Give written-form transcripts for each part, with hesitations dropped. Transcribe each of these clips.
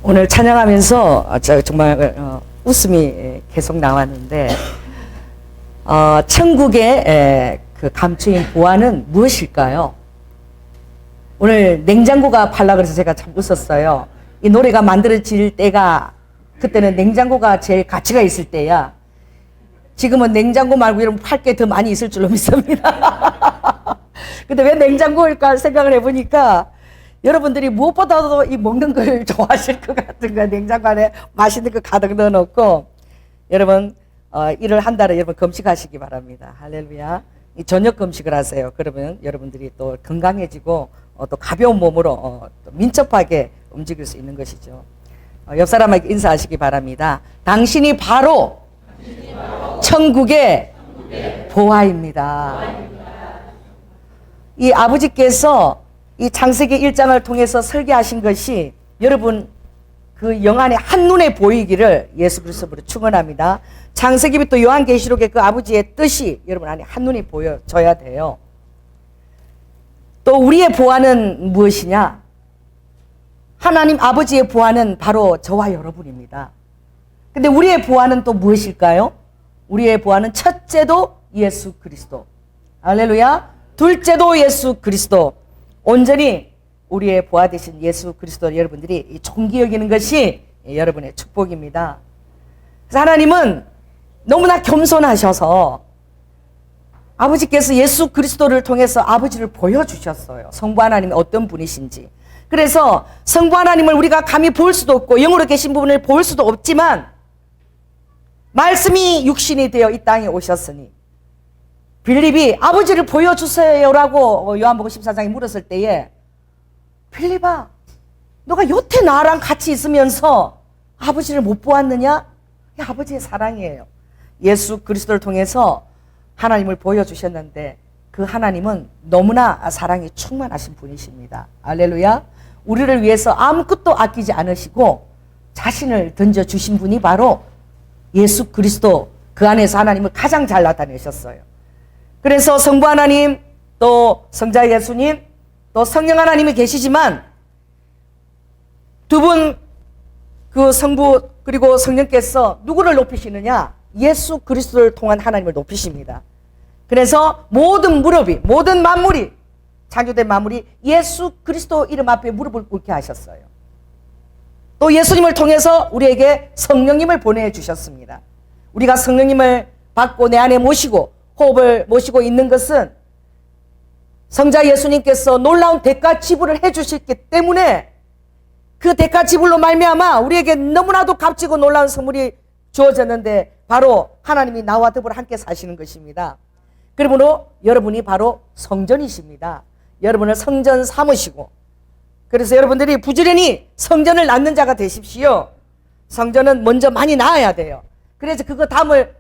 오늘 찬양하면서 정말 웃음이 계속 나왔는데 천국의 그 감추인 보화는 무엇일까요? 오늘 냉장고가 팔라 그래서 제가 참 웃었어요. 이 노래가 만들어질 때가 그때는 냉장고가 제일 가치가 있을 때야. 지금은 냉장고 말고 이런 팔 게 더 많이 있을 줄로 믿습니다. 근데 왜 냉장고일까 생각을 해보니까 여러분들이 무엇보다도 이 먹는 걸 좋아하실 것 같은 거야. 냉장고 안에 맛있는 거 가득 넣어놓고. 여러분 일을 한 달에 여러분 금식하시기 바랍니다. 할렐루야. 이 저녁 금식을 하세요. 그러면 여러분들이 또 건강해지고 또 가벼운 몸으로 또 민첩하게 움직일 수 있는 것이죠. 옆 사람에게 인사하시기 바랍니다. 당신이 바로 천국의 보화입니다. 이 아버지께서 이 창세기 1장을 통해서 설계하신 것이 여러분 그 영안에 한눈에 보이기를 예수 그리스도로 축원합니다. 창세기부터 요한계시록의 그 아버지의 뜻이 여러분 안에 한눈에 보여져야 돼요. 또 우리의 보화는 무엇이냐? 하나님 아버지의 보화는 바로 저와 여러분입니다. 근데 우리의 보화는 또 무엇일까요? 우리의 보화는 첫째도 예수 그리스도. 할렐루야. 둘째도 예수 그리스도. 온전히 우리의 보화 되신 예수 그리스도 여러분들이 존귀 여기는 것이 여러분의 축복입니다. 그래서 하나님은 너무나 겸손하셔서 아버지께서 예수 그리스도를 통해서 아버지를 보여주셨어요. 성부 하나님이 어떤 분이신지. 그래서 성부 하나님을 우리가 감히 볼 수도 없고 영으로 계신 부분을 볼 수도 없지만 말씀이 육신이 되어 이 땅에 오셨으니 빌립이 아버지를 보여주세요라고 요한복음 14장에 물었을 때에 빌립아 너가 여태 나랑 같이 있으면서 아버지를 못 보았느냐? 이 아버지의 사랑이에요. 예수 그리스도를 통해서 하나님을 보여주셨는데 그 하나님은 너무나 사랑이 충만하신 분이십니다. 할렐루야. 우리를 위해서 아무것도 아끼지 않으시고 자신을 던져주신 분이 바로 예수 그리스도. 그 안에서 하나님을 가장 잘 나타내셨어요. 그래서 성부 하나님, 또 성자 예수님, 또 성령 하나님이 계시지만 두 분 그 성부 그리고 성령께서 누구를 높이시느냐? 예수 그리스도를 통한 하나님을 높이십니다. 그래서 모든 무릎이, 모든 만물이, 창조된 만물이 예수 그리스도 이름 앞에 무릎을 꿇게 하셨어요. 또 예수님을 통해서 우리에게 성령님을 보내주셨습니다. 우리가 성령님을 받고 내 안에 모시고 호흡을 모시고 있는 것은 성자 예수님께서 놀라운 대가 지불을 해주셨기 때문에 그 대가 지불로 말미암아 우리에게 너무나도 값지고 놀라운 선물이 주어졌는데 바로 하나님이 나와 더불어 함께 사시는 것입니다. 그러므로 여러분이 바로 성전이십니다. 여러분을 성전 삼으시고 그래서 여러분들이 부지런히 성전을 낳는 자가 되십시오. 성전은 먼저 많이 낳아야 돼요. 그래서 그거 담을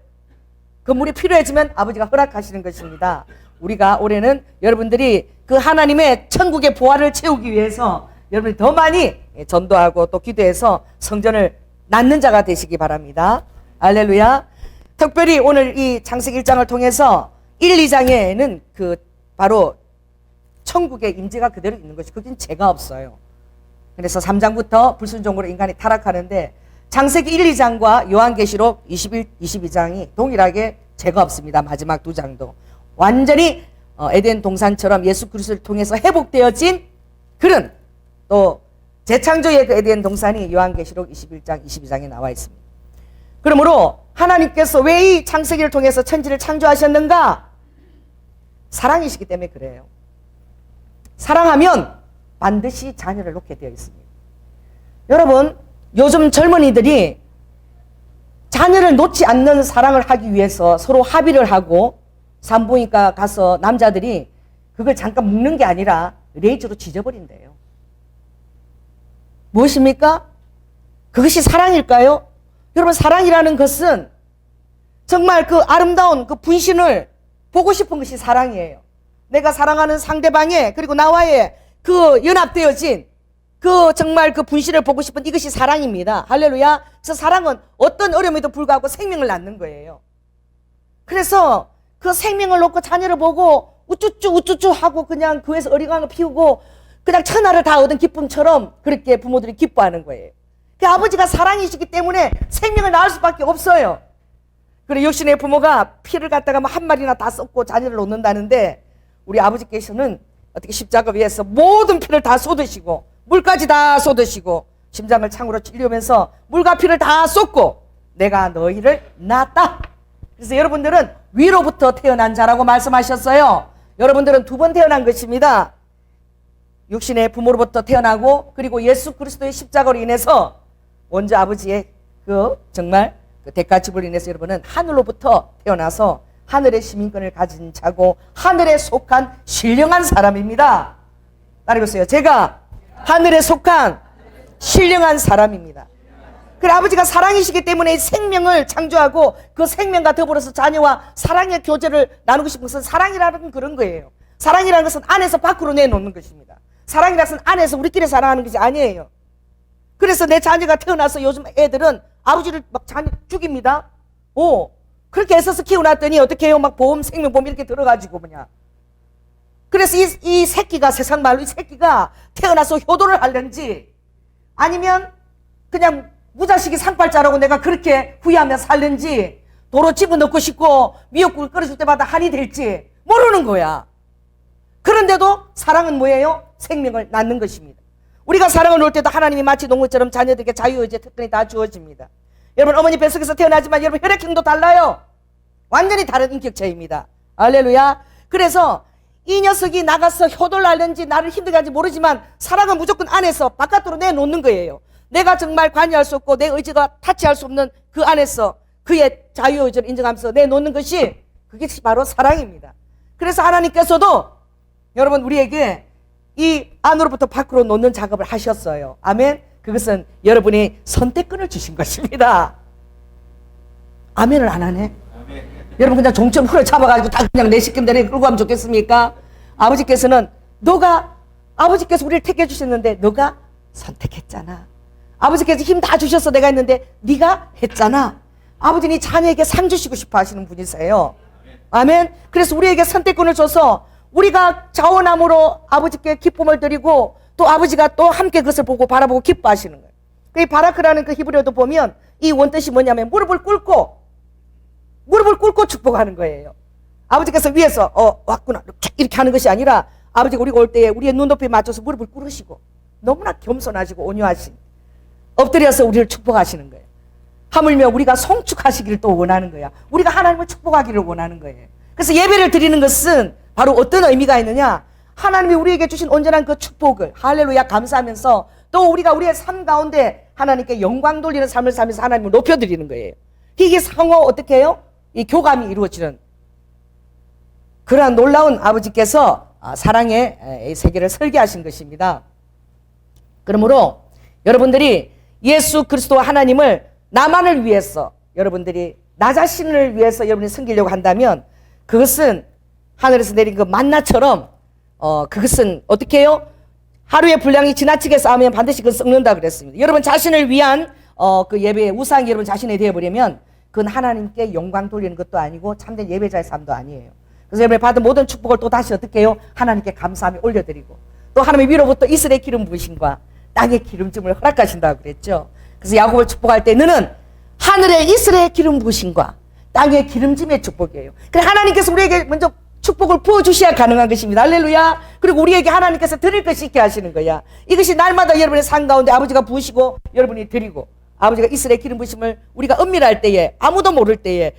건물이 필요해지면 아버지가 허락하시는 것입니다. 우리가 올해는 여러분들이 그 하나님의 천국의 보화를 채우기 위해서 여러분이 더 많이 전도하고 또 기도해서 성전을 낳는 자가 되시기 바랍니다. 할렐루야. 특별히 오늘 이 창세기 1장을 통해서 1, 2장에는 그 바로 천국의 임재가 그대로 있는 것이 거긴 죄가 없어요. 그래서 3장부터 불순종으로 인간이 타락하는데 창세기 1, 2장과 요한계시록 21, 22장이 동일하게 죄가 없습니다. 마지막 두 장도. 완전히 에덴 동산처럼 예수 그리스도를 통해서 회복되어진 그런 또 재창조의 그 에덴 동산이 요한계시록 21장, 22장에 나와 있습니다. 그러므로 하나님께서 왜 이 창세기를 통해서 천지를 창조하셨는가? 사랑이시기 때문에 그래요. 사랑하면 반드시 자녀를 놓게 되어 있습니다. 여러분 요즘 젊은이들이 자녀를 놓지 않는 사랑을 하기 위해서 서로 합의를 하고 산부인과 가서 남자들이 그걸 잠깐 묶는 게 아니라 레이저로 지져버린대요. 무엇입니까? 그것이 사랑일까요? 여러분 사랑이라는 것은 정말 그 아름다운 그 분신을 보고 싶은 것이 사랑이에요. 내가 사랑하는 상대방의 그리고 나와의 그 연합되어진 그 정말 그 분신을 보고 싶은 이것이 사랑입니다. 할렐루야. 그래서 사랑은 어떤 어려움에도 불구하고 생명을 낳는 거예요. 그래서 그 생명을 놓고 자녀를 보고 우쭈쭈 하고 그냥 그에서 어리광을 피우고 그냥 천하를 다 얻은 기쁨처럼 그렇게 부모들이 기뻐하는 거예요. 그 아버지가 사랑이시기 때문에 생명을 낳을 수밖에 없어요. 그래 육신의 부모가 피를 갖다가 뭐 한 마리나 다 쏟고 자녀를 놓는다는데 우리 아버지께서는 어떻게 십자가 위에서 모든 피를 다 쏟으시고 물까지 다 쏟으시고 심장을 창으로 찔려면서 물과 피를 다 쏟고 내가 너희를 낳았다. 그래서 여러분들은 위로부터 태어난 자라고 말씀하셨어요. 여러분들은 두 번 태어난 것입니다. 육신의 부모로부터 태어나고 그리고 예수 그리스도의 십자가로 인해서 원주 아버지의 정말 대가집으로 인해서 여러분은 하늘로부터 태어나서 하늘의 시민권을 가진 자고 하늘에 속한 신령한 사람입니다. 따라해보세요. 제가 하늘에 속한 신령한 사람입니다. 그래 아버지가 사랑이시기 때문에 생명을 창조하고 그 생명과 더불어서 자녀와 사랑의 교제를 나누고 싶은 것은 사랑이라는 건 그런 거예요. 사랑이라는 것은 안에서 밖으로 내놓는 것입니다. 사랑이라는 것은 안에서 우리끼리 사랑하는 것이 아니에요. 그래서 내 자녀가 태어나서 요즘 애들은 아버지를 막 자녀 죽입니다. 그렇게 애써서 키워놨더니 어떻게 해요? 막 보험, 생명보험 이렇게 들어가지고 뭐냐. 그래서 이 새끼가 세상 말로 이 새끼가 태어나서 효도를 하는지 아니면 그냥 무자식이 상팔자라고 내가 그렇게 후회하며 살는지 도로 집어넣고 싶고 미역국을 끓여줄 때마다 한이 될지 모르는 거야. 그런데도 사랑은 뭐예요? 생명을 낳는 것입니다. 우리가 사랑을 놓을 때도 하나님이 마치 농부처럼 자녀들에게 자유의지의 특권이 다 주어집니다. 여러분 어머니 뱃속에서 태어나지만 여러분 혈액형도 달라요. 완전히 다른 인격체입니다. 할렐루야. 그래서 이 녀석이 나가서 효도를 하는지 나를 힘들게 하는지 모르지만 사랑은 무조건 안에서 바깥으로 내놓는 거예요. 내가 정말 관여할 수 없고 내 의지가 타치할 수 없는 그 안에서 그의 자유의지를 인정하면서 내놓는 것이 그게 바로 사랑입니다. 그래서 하나님께서도 여러분 우리에게 이 안으로부터 밖으로 놓는 작업을 하셨어요. 아멘. 그것은 여러분이 선택권을 주신 것입니다. 아멘을 안 하네. 아멘. 여러분 그냥 종점 후려 잡아가지고 다 그냥 내 시킴대로 끌고 가면 좋겠습니까? 아버지께서는 아버지께서 우리를 택해 주셨는데 너가 선택했잖아. 아버지께서 힘 다 주셔서 내가 했는데 네가 했잖아. 아버지는 자녀에게 상 주시고 싶어 하시는 분이세요. 아멘. 그래서 우리에게 선택권을 줘서 우리가 자원함으로 아버지께 기쁨을 드리고 또 아버지가 또 함께 그것을 보고 바라보고 기뻐하시는 거예요. 그 바라크라는 그 히브리어도 보면 이 원뜻이 뭐냐면 무릎을 꿇고 축복하는 거예요. 아버지께서 위에서 왔구나 이렇게 하는 것이 아니라 아버지가 우리가 올 때에 우리의 눈높이에 맞춰서 무릎을 꿇으시고 너무나 겸손하시고 온유하신 엎드려서 우리를 축복하시는 거예요. 하물며 우리가 성축하시기를 또 원하는 거야. 우리가 하나님을 축복하기를 원하는 거예요. 그래서 예배를 드리는 것은 바로 어떤 의미가 있느냐? 하나님이 우리에게 주신 온전한 그 축복을 할렐루야 감사하면서 또 우리가 우리의 삶 가운데 하나님께 영광 돌리는 삶을 살면서 하나님을 높여드리는 거예요. 이게 상호 어떻게 해요? 이 교감이 이루어지는 그러한 놀라운 아버지께서 사랑의 세계를 설계하신 것입니다. 그러므로 여러분들이 예수 그리스도 하나님을 나만을 위해서 여러분들이 나 자신을 위해서 여러분이 섬기려고 한다면 그것은 하늘에서 내린 그 만나처럼 그것은 어떻게 해요? 하루의 분량이 지나치게 쌓으면 반드시 그건 썩는다 그랬습니다. 여러분 자신을 위한 그 예배의 우상이 여러분 자신이 되어버리면 그건 하나님께 영광 돌리는 것도 아니고 참된 예배자의 삶도 아니에요. 그래서 여러분이 받은 모든 축복을 또 다시 어떻게 해요? 하나님께 감사하며 올려드리고 또 하나님의 위로부터 이슬의 기름 부으심과 땅의 기름짐을 허락하신다고 그랬죠. 그래서 야곱을 축복할 때 너는 하늘의 이슬의 기름 부으심과 땅의 기름짐의 축복이에요. 그래 하나님께서 우리에게 먼저 축복을 부어주셔야 가능한 것입니다. 할렐루야. 그리고 우리에게 하나님께서 드릴 것이 있게 하시는 거야. 이것이 날마다 여러분의 삶 가운데 아버지가 부으시고 여러분이 드리고 아버지가 이슬의 기름 부으심을 우리가 은밀할 때에 아무도 모를 때에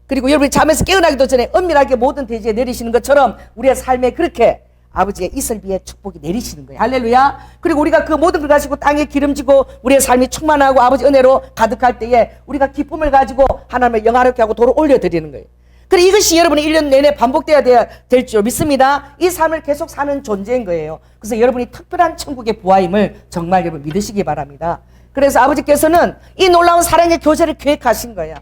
그리고 여러분이 잠에서 깨어나기도 전에 은밀하게 모든 대지에 내리시는 것처럼 우리의 삶에 그렇게 아버지의 이슬비의 축복이 내리시는 거예요. 할렐루야. 그리고 우리가 그 모든 걸 가지고 땅에 기름지고 우리의 삶이 충만하고 아버지 은혜로 가득할 때에 우리가 기쁨을 가지고 하나님을 영화롭게 하고 도로 올려드리는 거예요. 그래 이것이 여러분이 1년 내내 반복돼야 될 줄 믿습니다. 이 삶을 계속 사는 존재인 거예요. 그래서 여러분이 특별한 천국의 부하임을 정말 여러분 믿으시기 바랍니다. 그래서 아버지께서는 이 놀라운 사랑의 교제를 계획하신 거야.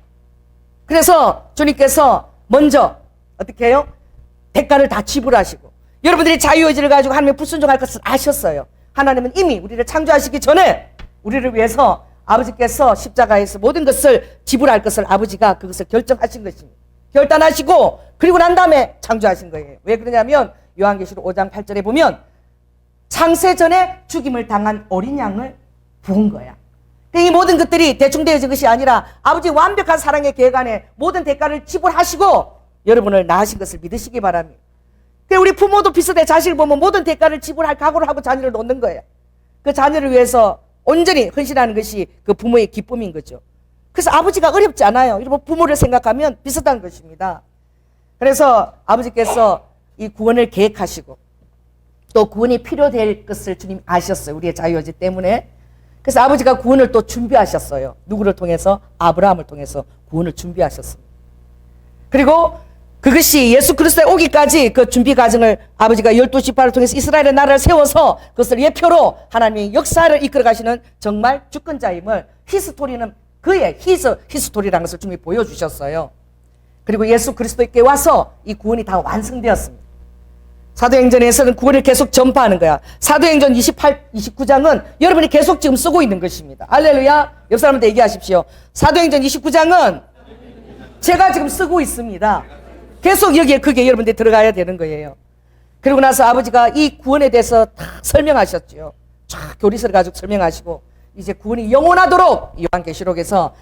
그래서 주님께서 먼저 어떻게 해요? 대가를 다 지불하시고 여러분들이 자유의지를 가지고 하나님의 불순종할 것을 아셨어요. 하나님은 이미 우리를 창조하시기 전에 우리를 위해서 아버지께서 십자가에서 모든 것을 지불할 것을 아버지가 그것을 결정하신 것입니다. 결단하시고 그리고 난 다음에 창조하신 거예요. 왜 그러냐면 요한계시록 5장 8절에 보면 창세 전에 죽임을 당한 어린 양을 부은 거야. 이 모든 것들이 대충 되어진 것이 아니라 아버지 완벽한 사랑의 계획 안에 모든 대가를 지불하시고 여러분을 낳으신 것을 믿으시기 바랍니다. 우리 부모도 비슷해. 자식을 보면 모든 대가를 지불할 각오를 하고 자녀를 놓는 거예요. 그 자녀를 위해서 온전히 헌신하는 것이 그 부모의 기쁨인 거죠. 그래서 아버지가 어렵지 않아요. 여러분 부모를 생각하면 비슷한 것입니다. 그래서 아버지께서 이 구원을 계획하시고 또 구원이 필요될 것을 주님 아셨어요. 우리의 자유의지 때문에. 그래서 아버지가 구원을 또 준비하셨어요. 누구를 통해서? 아브라함을 통해서 구원을 준비하셨습니다. 그리고 그것이 예수 그리스도의 오기까지 그 준비 과정을 아버지가 12지파를 통해서 이스라엘의 나라를 세워서 그것을 예표로 하나님의 역사를 이끌어 가시는 정말 주권자임을 히스토리는 그의 히스토리라는 것을 주님이 보여주셨어요. 그리고 예수 그리스도께 와서 이 구원이 다 완성되었습니다. 사도행전에서는 구원을 계속 전파하는 거야. 사도행전 29장은 여러분이 계속 지금 쓰고 있는 것입니다. 할렐루야. 옆 사람한테 얘기하십시오. 사도행전 29장은 제가 지금 쓰고 있습니다. 계속 여기에 그게 여러분들이 들어가야 되는 거예요. 그리고 나서 아버지가 이 구원에 대해서 다 설명하셨죠. 쫙 교리서를 가지고 설명하시고 이제 구원이 영원하도록 요한계시록에서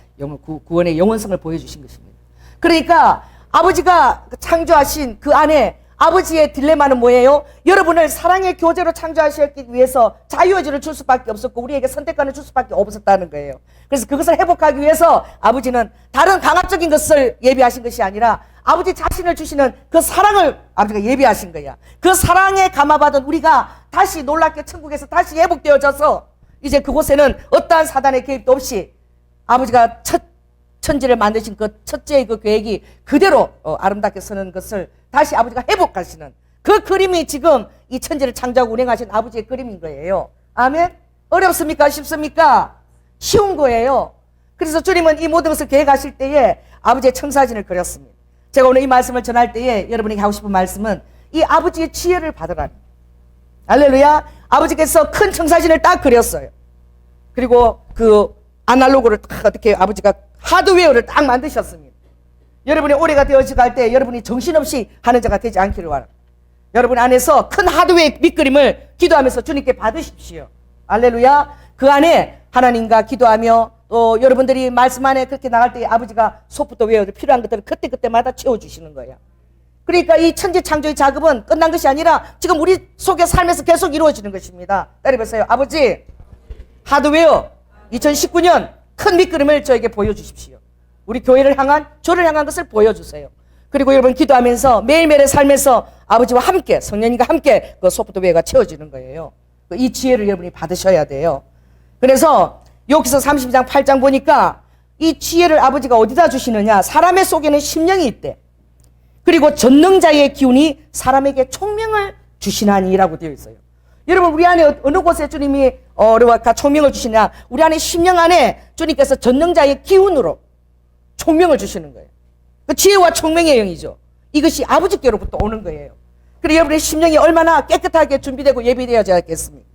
구원의 영원성을 보여주신 것입니다. 그러니까 아버지가 창조하신 그 안에 아버지의 딜레마는 뭐예요? 여러분을 사랑의 교제로 창조하셨기 위해서 자유의지를 줄 수밖에 없었고 우리에게 선택권을 줄 수밖에 없었다는 거예요. 그래서 그것을 회복하기 위해서 아버지는 다른 강압적인 것을 예비하신 것이 아니라 아버지 자신을 주시는 그 사랑을 아버지가 예비하신 거야. 그 사랑에 감화받은 우리가 다시 놀랍게 천국에서 다시 회복되어져서 이제 그곳에는 어떠한 사단의 개입도 없이 아버지가 천지를 만드신 그 첫째의 그 계획이 그대로 아름답게 서는 것을 다시 아버지가 회복하시는 그 그림이 지금 이 천지를 창조하고 운행하신 아버지의 그림인 거예요. 아멘? 어렵습니까? 쉽습니까? 쉬운 거예요. 그래서 주님은 이 모든 것을 계획하실 때에 아버지의 청사진을 그렸습니다. 제가 오늘 이 말씀을 전할 때에 여러분에게 하고 싶은 말씀은 이 아버지의 지혜를 받으라는. 할렐루야. 아버지께서 큰 청사진을 딱 그렸어요. 그리고 그 아날로그를 딱 어떻게 아버지가 하드웨어를 딱 만드셨습니다. 여러분이 올해가 되어지고 할 때 여러분이 정신없이 하는 자가 되지 않기를 바랍니다. 여러분 안에서 큰 하드웨어 밑그림을 기도하면서 주님께 받으십시오. 할렐루야. 그 안에 하나님과 기도하며 또 여러분들이 말씀 안에 그렇게 나갈 때 아버지가 속부터 외워도 필요한 것들을 그때그때마다 채워주시는 거예요. 그러니까 이 천지 창조의 작업은 끝난 것이 아니라 지금 우리 속에 삶에서 계속 이루어지는 것입니다. 따라해보세요. 아버지 하드웨어 2019년 큰 밑그림을 저에게 보여주십시오. 우리 교회를 향한 저를 향한 것을 보여주세요. 그리고 여러분 기도하면서 매일매일의 삶에서 아버지와 함께 성령님과 함께 그 소프트웨어가 채워지는 거예요. 이 지혜를 여러분이 받으셔야 돼요. 그래서 여기서 32장 8장 보니까 이 지혜를 아버지가 어디다 주시느냐. 사람의 속에는 심령이 있대. 그리고 전능자의 기운이 사람에게 총명을 주시나니라고 되어 있어요. 여러분 우리 안에 어느 곳에 주님이 총명을 주시냐. 우리 안에 심령 안에 주님께서 전능자의 기운으로 총명을 주시는 거예요. 그 지혜와 총명의 영이죠. 이것이 아버지께로부터 오는 거예요. 그리고 여러분의 심령이 얼마나 깨끗하게 준비되고 예비되어져야 겠습니까?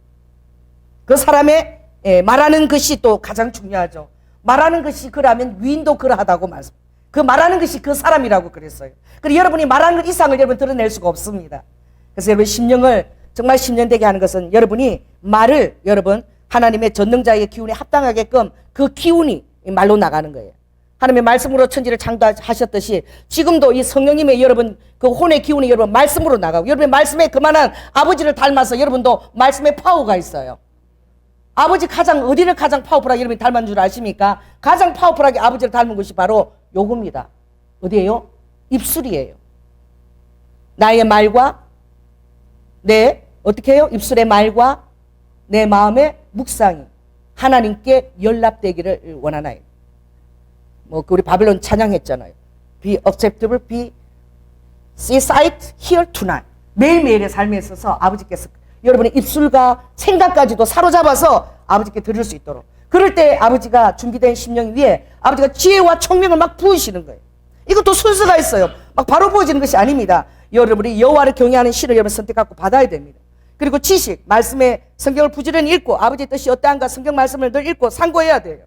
그 사람의 말하는 것이 또 가장 중요하죠. 말하는 것이 그러면 위인도 그러하다고 말씀. 그 말하는 것이 그 사람이라고 그랬어요. 그리고 여러분이 말하는 것 이상을 여러분 드러낼 수가 없습니다. 그래서 여러분 심령을 정말 심령되게 하는 것은 여러분이 말을 여러분 하나님의 전능자의 기운에 합당하게끔 그 기운이 말로 나가는 거예요. 하나님의 말씀으로 천지를 창조하셨듯이 지금도 이 성령님의 여러분 그 혼의 기운이 여러분 말씀으로 나가고 여러분의 말씀에 그만한 아버지를 닮아서 여러분도 말씀에 파워가 있어요. 아버지 어디를 가장 파워풀하게 여러분이 닮은 줄 아십니까? 가장 파워풀하게 아버지를 닮은 것이 바로 요겁니다. 어디예요? 입술이에요. 나의 말과 어떻게 해요? 입술의 말과 내 마음의 묵상이 하나님께 연락되기를 원하나요? 우리 바벨론 찬양했잖아요. Be acceptable, be see sight, hear tonight. 매일매일의 삶에 있어서 아버지께서 여러분의 입술과 생각까지도 사로잡아서 아버지께 드릴 수 있도록. 그럴 때 아버지가 준비된 심령 위에 아버지가 지혜와 총명을 막 부으시는 거예요. 이것도 순서가 있어요. 막 바로 부어지는 것이 아닙니다. 여러분이 여호와를 경외하는 신을 여러분 선택하고 받아야 됩니다. 그리고 지식, 말씀의 성경을 부지런히 읽고 아버지의 뜻이 어떠한가 성경 말씀을 늘 읽고 상고해야 돼요.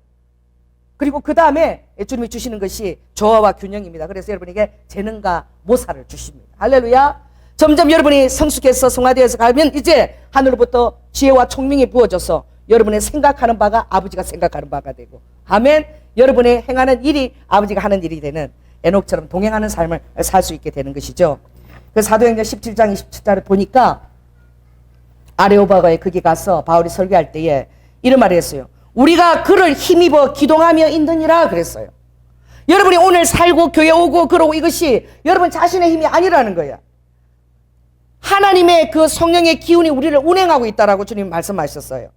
그리고 그 다음에 주님이 주시는 것이 조화와 균형입니다. 그래서 여러분에게 재능과 모사를 주십니다. 할렐루야. 점점 여러분이 성숙해서 성화되어서 가면 이제 하늘로부터 지혜와 총명이 부어져서 여러분의 생각하는 바가 아버지가 생각하는 바가 되고, 아멘. 여러분의 행하는 일이 아버지가 하는 일이 되는 에녹처럼 동행하는 삶을 살 수 있게 되는 것이죠. 그 사도행전 17장 27절을 보니까 아레오바가에 거기 가서 바울이 설교할 때에 이런 말을 했어요. 우리가 그를 힘입어 기동하며 있느니라 그랬어요. 여러분이 오늘 살고 교회 오고 그러고 이것이 여러분 자신의 힘이 아니라는 거야. 하나님의 그 성령의 기운이 우리를 운행하고 있다라고 주님 말씀하셨어요.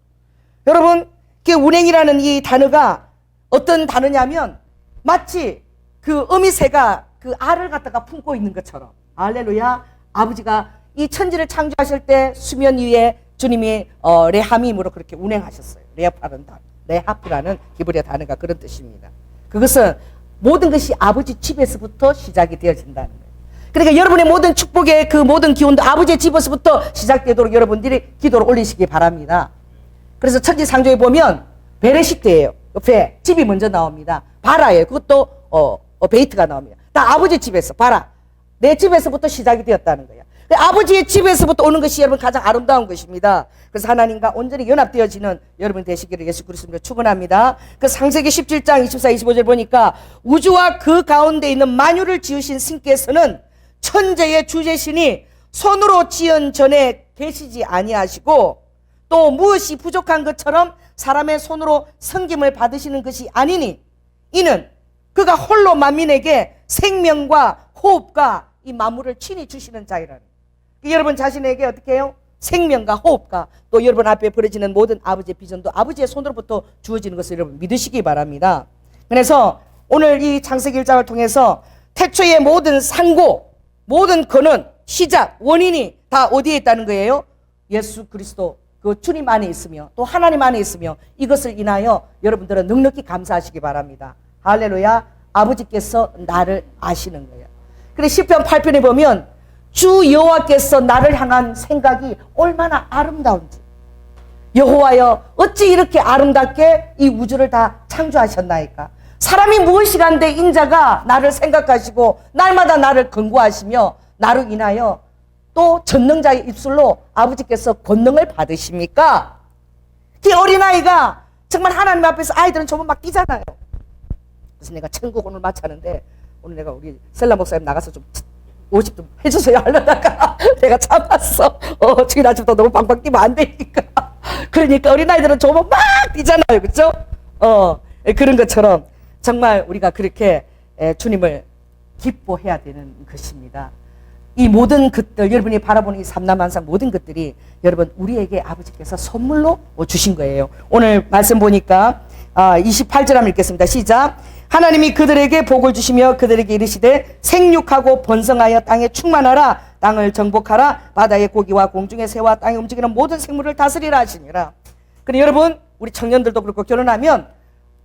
여러분, 그 운행이라는 이 단어가 어떤 단어냐면 마치 그 어미새가 그 알을 갖다가 품고 있는 것처럼, 할렐루야, 아버지가 이 천지를 창조하실 때 수면 위에 주님이 레하밈으로 그렇게 운행하셨어요. 레하프라는 히브리어 단어가 그런 뜻입니다. 그것은 모든 것이 아버지 집에서부터 시작이 되어진다는 거예요. 그러니까 여러분의 모든 축복의 그 모든 기운도 아버지의 집에서부터 시작되도록 여러분들이 기도를 올리시기 바랍니다. 그래서 천지창조에 보면 베레시트예요. 배, 집이 먼저 나옵니다. 바라예요. 그것도 베이트가 나옵니다. 다 아버지 집에서, 바라, 내 집에서부터 시작이 되었다는 거예요. 아버지의 집에서부터 오는 것이 여러분 가장 아름다운 것입니다. 그래서 하나님과 온전히 연합되어지는 여러분 되시기를 예수 그리스도로 축원합니다. 그 창세기 17장 24, 25절 보니까 우주와 그 가운데 있는 만유를 지으신 신께서는 천재의 주제신이 손으로 지은 전에 계시지 아니하시고 또 무엇이 부족한 것처럼 사람의 손으로 섬김을 받으시는 것이 아니니 이는 그가 홀로 만민에게 생명과 호흡과 이 만물을 친히 주시는 자이라는. 여러분 자신에게 어떻게 해요? 생명과 호흡과 또 여러분 앞에 벌어지는 모든 아버지의 비전도 아버지의 손으로부터 주어지는 것을 여러분 믿으시기 바랍니다. 그래서 오늘 이 창세기 1장을 통해서 태초의 모든 상고, 모든 근원, 시작, 원인이 다 어디에 있다는 거예요? 예수 그리스도 그 주님 안에 있으며 또 하나님 안에 있으며 이것을 인하여 여러분들은 넉넉히 감사하시기 바랍니다. 할렐루야. 아버지께서 나를 아시는 거예요. 그래 시편 8편에 보면 주 여호와께서 나를 향한 생각이 얼마나 아름다운지, 여호와여 어찌 이렇게 아름답게 이 우주를 다 창조하셨나이까. 사람이 무엇이간데 인자가 나를 생각하시고 날마다 나를 권고하시며 나로 인하여 또 전능자의 입술로 아버지께서 권능을 받으십니까? 그 어린아이가 정말 하나님 앞에서 아이들은 정말 막 뛰잖아요. 그래서 내가 천국 오늘 마쳤는데 오늘 내가 우리 셀라 목사님 나가서 좀 50 좀 해주세요 하려다가 내가 참았어. 주일 아침부터 너무 방방 뛰면 안 되니까. 그러니까 어린아이들은 정말 막 뛰잖아요. 그렇죠? 그런 것처럼 정말 우리가 그렇게 주님을 기뻐해야 되는 것입니다. 이 모든 것들, 여러분이 바라보는 이 삼남한상 모든 것들이 여러분 우리에게 아버지께서 선물로 주신 거예요. 오늘 말씀 보니까 28절 한번 읽겠습니다. 시작. 하나님이 그들에게 복을 주시며 그들에게 이르시되 생육하고 번성하여 땅에 충만하라. 땅을 정복하라. 바다의 고기와 공중의 새와 땅에 움직이는 모든 생물을 다스리라 하시니라. 그래 여러분 우리 청년들도 그렇고 결혼하면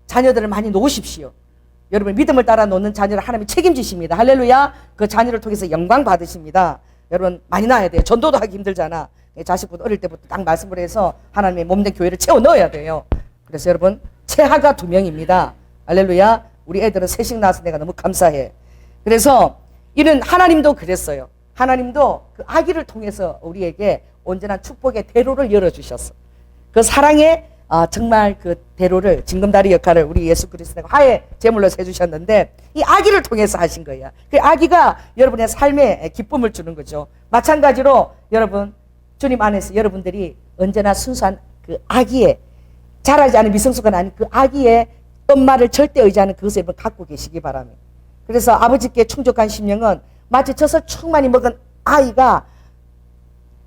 자녀들을 많이 놓으십시오. 여러분 믿음을 따라 놓는 자녀를 하나님이 책임지십니다. 할렐루야. 그 자녀를 통해서 영광 받으십니다. 여러분 많이 낳아야 돼요. 전도도 하기 힘들잖아. 자식부터 어릴 때부터 딱 말씀을 해서 하나님의 몸된 교회를 채워 넣어야 돼요. 그래서 여러분 최하가 2명입니다. 할렐루야. 우리 애들은 셋씩 낳아서 내가 너무 감사해. 그래서 이는 하나님도 그랬어요. 하나님도 그 아기를 통해서 우리에게 온전한 축복의 대로를 열어주셨어. 그 사랑의 정말 그 대로를 징검다리 역할을 우리 예수 그리스도가 화해 제물로 해주셨는데 이 아기를 통해서 하신 거예요. 그 아기가 여러분의 삶에 기쁨을 주는 거죠. 마찬가지로 여러분 주님 안에서 여러분들이 언제나 순수한 그 아기의 자라지 않은 미성숙한 아닌 그 아기의 엄마를 절대 의지하는 그것을 여러분 갖고 계시기 바랍니다. 그래서 아버지께 충족한 심령은 마치 젖을 충만히 먹은 아이가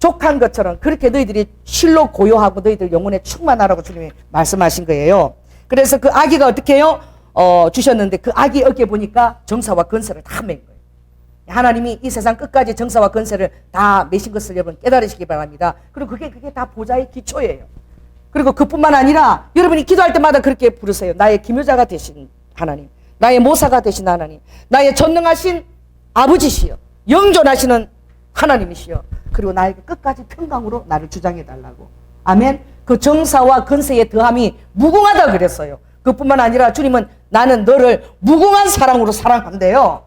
족한 것처럼 그렇게 너희들이 실로 고요하고 너희들 영혼에 충만하라고 주님이 말씀하신 거예요. 그래서 그 아기가 어떻게 해요? 주셨는데 그 아기 어깨에 보니까 정사와 건세를 다 맨 거예요. 하나님이 이 세상 끝까지 정사와 건세를 다 메신 것을 여러분 깨달으시기 바랍니다. 그리고 그게 다 보좌의 기초예요. 그리고 그뿐만 아니라 여러분이 기도할 때마다 그렇게 부르세요. 나의 기묘자가 되신 하나님, 나의 모사가 되신 하나님, 나의 전능하신 아버지시여, 영존하시는 하나님이시여, 그리고 나에게 끝까지 평강으로 나를 주장해달라고. 아멘. 그 정사와 건세의 더함이 무궁하다 그랬어요. 그뿐만 아니라 주님은 나는 너를 무궁한 사랑으로 사랑한대요.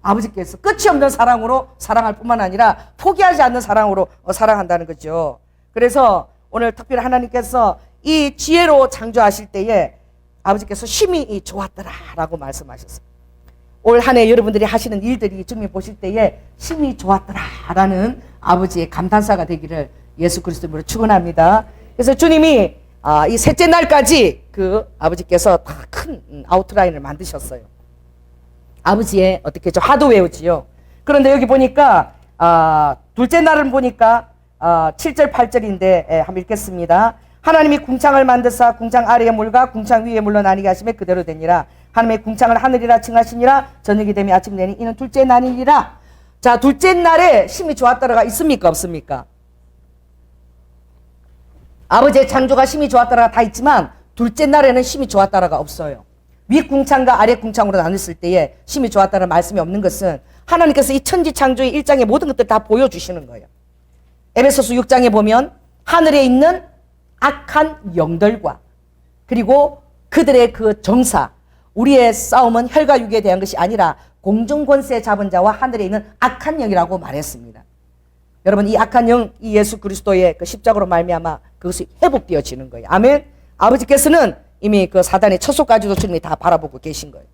아버지께서 끝이 없는 사랑으로 사랑할 뿐만 아니라 포기하지 않는 사랑으로 사랑한다는 거죠. 그래서 오늘 특별히 하나님께서 이 지혜로 창조하실 때에 아버지께서 심히 좋았더라라고 말씀하셨어요. 올 한 해 여러분들이 하시는 일들이 주님 보실 때에 심히 좋았더라라는 아버지의 감탄사가 되기를 예수 그리스도로 축원합니다. 그래서 주님이 이 셋째 날까지 그 아버지께서 다 큰 아웃라인을 만드셨어요. 아버지의 어떻게 좀 하도 외우지요. 그런데 여기 보니까 둘째 날은 보니까 7절 8절인데 한번 읽겠습니다. 하나님이 궁창을 만드사 궁창 아래의 물과 궁창 위의 물로 나뉘게 하심에 그대로 되니라. 하나님의 궁창을 하늘이라 칭하시니라. 저녁이 되면 아침 되니 이는 둘째 날이니라. 자, 둘째 날에 심히 좋았더라가 있습니까 없습니까? 아버지의 창조가 심히 좋았더라가 다 있지만 둘째 날에는 심히 좋았더라가 없어요. 위 궁창과 아래 궁창으로 나눴을 때에 심히 좋았다는 말씀이 없는 것은 하나님께서 이 천지 창조의 1장의 모든 것들 다 보여주시는 거예요. 에베소서 6장에 보면 하늘에 있는 악한 영들과 그리고 그들의 그 정사, 우리의 싸움은 혈과 육에 대한 것이 아니라 공중권세 잡은 자와 하늘에 있는 악한 영이라고 말했습니다. 여러분, 이 악한 영, 이 예수 그리스도의 그 십자가로 말미암아 그것이 회복되어지는 거예요. 아멘. 아버지께서는 이미 그 사단의 처소까지도 주님이 다 바라보고 계신 거예요.